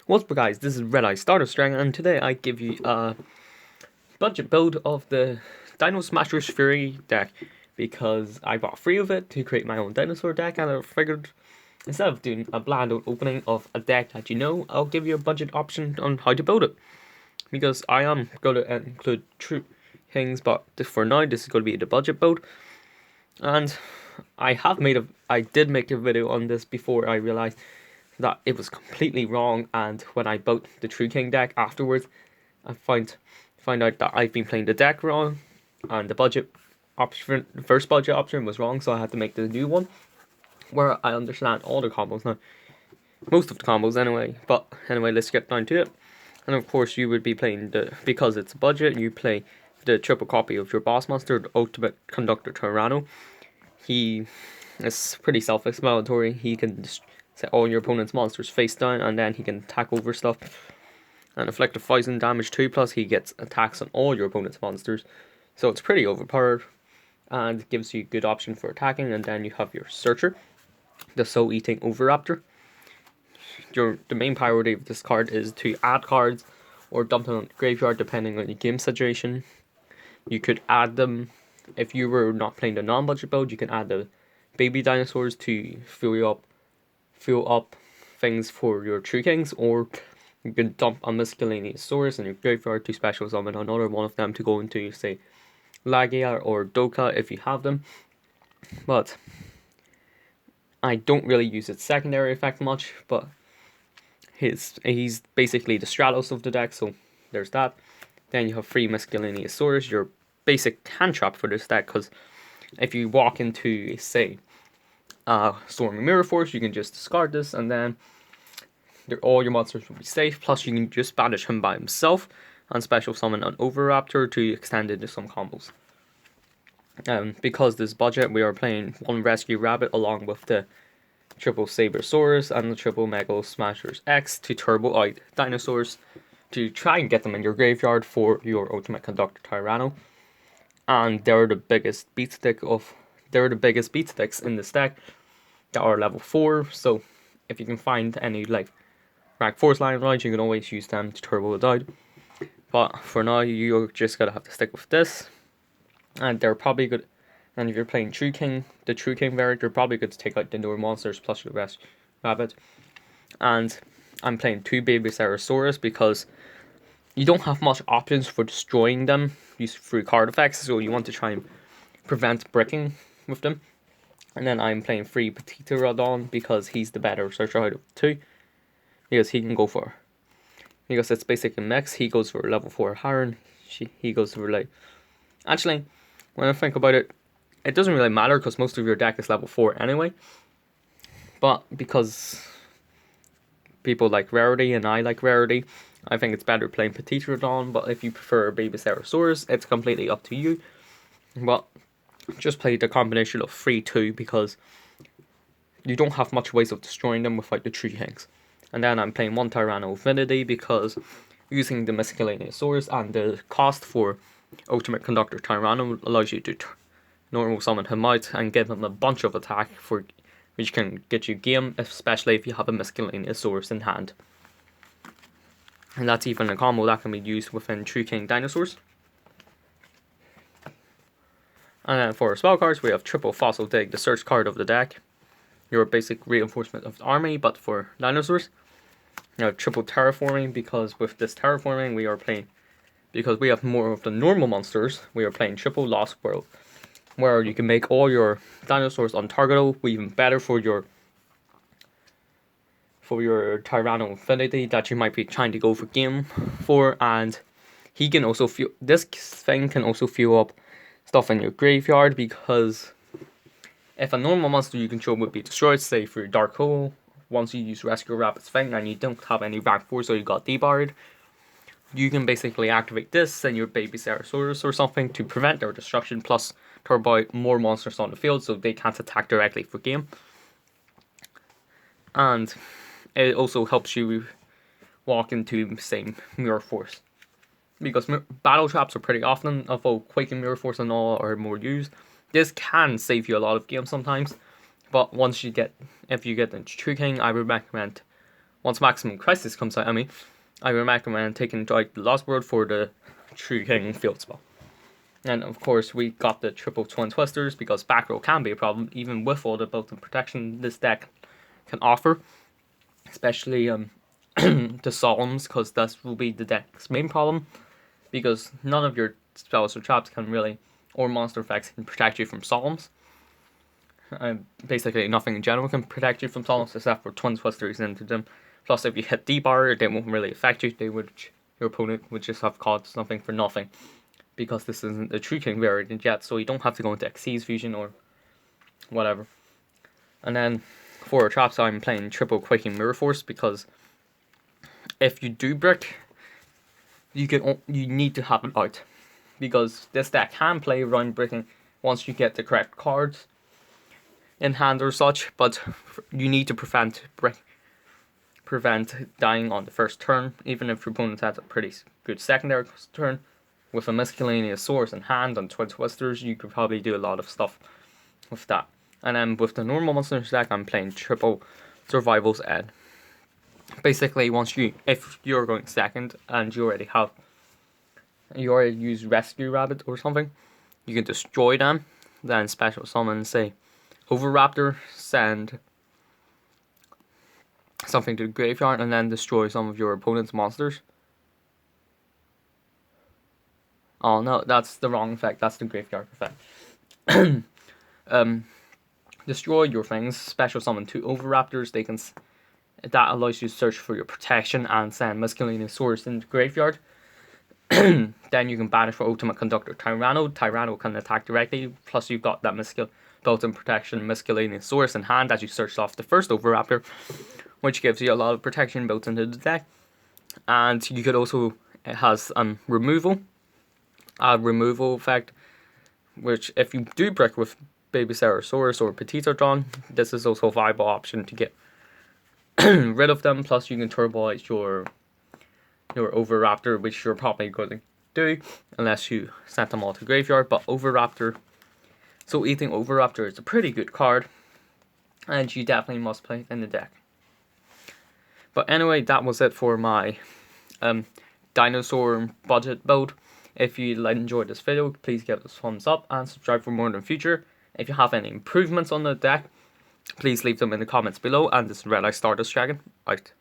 What's up guys, this is Red Eye Starter Strang, and today I give you a budget build of the Dinosmasher Fury deck, because I bought 3 of it to create my own dinosaur deck, and I figured instead of doing a bland opening of a deck that you know, I'll give you a budget option on how to build it. Because I am going to include true things, but for now this is going to be the budget build. And I did make a video on this before I realized that it was completely wrong, and when I built the True King deck afterwards, I find out that I've been playing the deck wrong, and the first budget option was wrong, so I had to make the new one, where I understand all the combos now. Most of the combos anyway, but anyway, let's get down to it. And of course you would be playing because it's a budget, you play the triple copy of your boss monster, the Ultimate Conductor Tyranno. He is pretty self-explanatory. He can set all your opponent's monsters face down, and then he can attack over stuff and inflict 1000 damage too, plus he gets attacks on all your opponent's monsters. So it's pretty overpowered and gives you a good option for attacking. And then you have your Searcher, the Soul Eating Oviraptor. The main priority of this card is to add cards or dump them on the graveyard depending on your game situation. You could add them if you were not playing the non-budget build. You can add the baby dinosaurs to fill up things for your True Kings, or you can dump a miscellaneous source in your graveyard to special summon another one of them to go into, say, Lagia or Doka if you have them. But I don't really use its secondary effect much, but he's basically the Stratos of the deck, so there's that. Then you have 3 miscellaneous source, your basic hand trap for this deck, because if you walk into, say, Stormy Mirror Force, you can just discard this, and then all your monsters will be safe. Plus, you can just banish him by himself and special summon an Oviraptor to extend into some combos. Because this budget, we are playing 1 Rescue Rabbit along with the triple Sabersaurus and the triple Smashers X to turbo out dinosaurs to try and get them in your graveyard for your Ultimate Conductor Tyranno. And they're the biggest beat sticks in this deck that are level 4, so if you can find any like rank 4 line rides, you can always use them to turbo it out. But for now, you're just gonna have to stick with this, and they're probably good. And if you're playing True King, the True King variant, you're probably good to take out the newer monsters plus the rest rabbit. And I'm playing 2 baby Ceratosaurus because you don't have much options for destroying them through card effects, so you want to try and prevent bricking with them. And then I'm playing 3 Petiterodon because he's the better searcher out of 2. Because he can go for, because it's basically a mix, he goes for level 4 Heron, he goes for like, actually, when I think about it, it doesn't really matter because most of your deck is level 4 anyway. But because people like rarity and I like rarity, I think it's better playing Petiterodon. But if you prefer Baby Ceratosaurus, it's completely up to you. But just play the combination of 3-2 because you don't have much ways of destroying them without the Tree Kings. And then I'm playing 1 Tyranno Affinity because using the miscellaneous source and the cost for Ultimate Conductor Tyranno allows you to normal summon him out and give him a bunch of attack which can get you game, especially if you have a miscellaneous source in hand. And that's even a combo that can be used within True King dinosaurs. And then for our spell cards, we have triple Fossil Dig, the search card of the deck. Your basic reinforcement of the army, but for dinosaurs. You have triple Terraforming, because with this Terraforming we are playing, because we have more of the normal monsters, we are playing triple Lost World, where you can make all your dinosaurs untargetable, even better for your Tyranno Affinity that you might be trying to go for game for. And he can also this thing can also fuel up stuff in your graveyard, because if a normal monster you control would be destroyed, say for your Dark Hole, once you use Rescue Rabbit's Thing and you don't have any rank 4, so you got debarred, you can basically activate this and your Baby Ceratosaurus or something to prevent their destruction, plus turbo out more monsters on the field so they can't attack directly for game. And it also helps you walk into, say, Mirror Force, because battle traps are pretty often, although Quake and Mirror Force and all are more used. This can save you a lot of games sometimes, but if you get the True King, I would recommend once Maximum Crisis comes out, I would recommend taking like the Lost World for the True King field spell. And of course, we got the triple Twin Twisters because back row can be a problem, even with all the built-in protection this deck can offer. Especially the Solemns, because that will be the deck's main problem. Because none of your spells or traps can really, or monster effects can protect you from Solemns. Basically, nothing in general can protect you from Solemns except for Twin Twisters into them. Plus, if you hit D-bar, they won't really affect you. Your opponent would just have caught something for nothing. Because this isn't a True King variant yet, so you don't have to go into Xyz Fusion or whatever. And then for traps, I'm playing triple Quaking Mirror Force because if you do brick, you need to have it out, because this deck can play around bricking once you get the correct cards in hand or such, but you need to prevent dying on the first turn, even if your opponent has a pretty good secondary turn. With a Miscellaneous Source in hand and Twin Twisters, you could probably do a lot of stuff with that. And then with the normal monsters deck, I'm playing triple Survival's Ed. Basically, if you're going second and you already use Rescue Rabbit or something, you can destroy them, then special summon, say, Overraptor, send something to the graveyard, and then destroy some of your opponent's monsters. Oh no, that's the wrong effect. That's the graveyard effect. Destroy your things. Special summon 2 Overraptors. That allows you to search for your protection and send Miscellaneous Source into the graveyard. Then you can banish for Ultimate Conductor Tyranno. Tyranno can attack directly. Plus you've got that built-in protection Miscellaneous Source in hand as you search off the first Overraptor, which gives you a lot of protection built into the deck. And you could also, it has removal. A removal effect, which if you do brick with Baby Cerosaurus or Petitodon, this is also a viable option to get rid of them. Plus you can turbo out your Overraptor, which you're probably going to do unless you sent them all to graveyard. But eating Overraptor is a pretty good card, and you definitely must play it in the deck. But anyway, that was it for my dinosaur budget build. If you enjoyed this video, please give us a thumbs up and subscribe for more in the future. If you have any improvements on the deck, please leave them in the comments below. And this is Red Eye Stardust Dragon, out.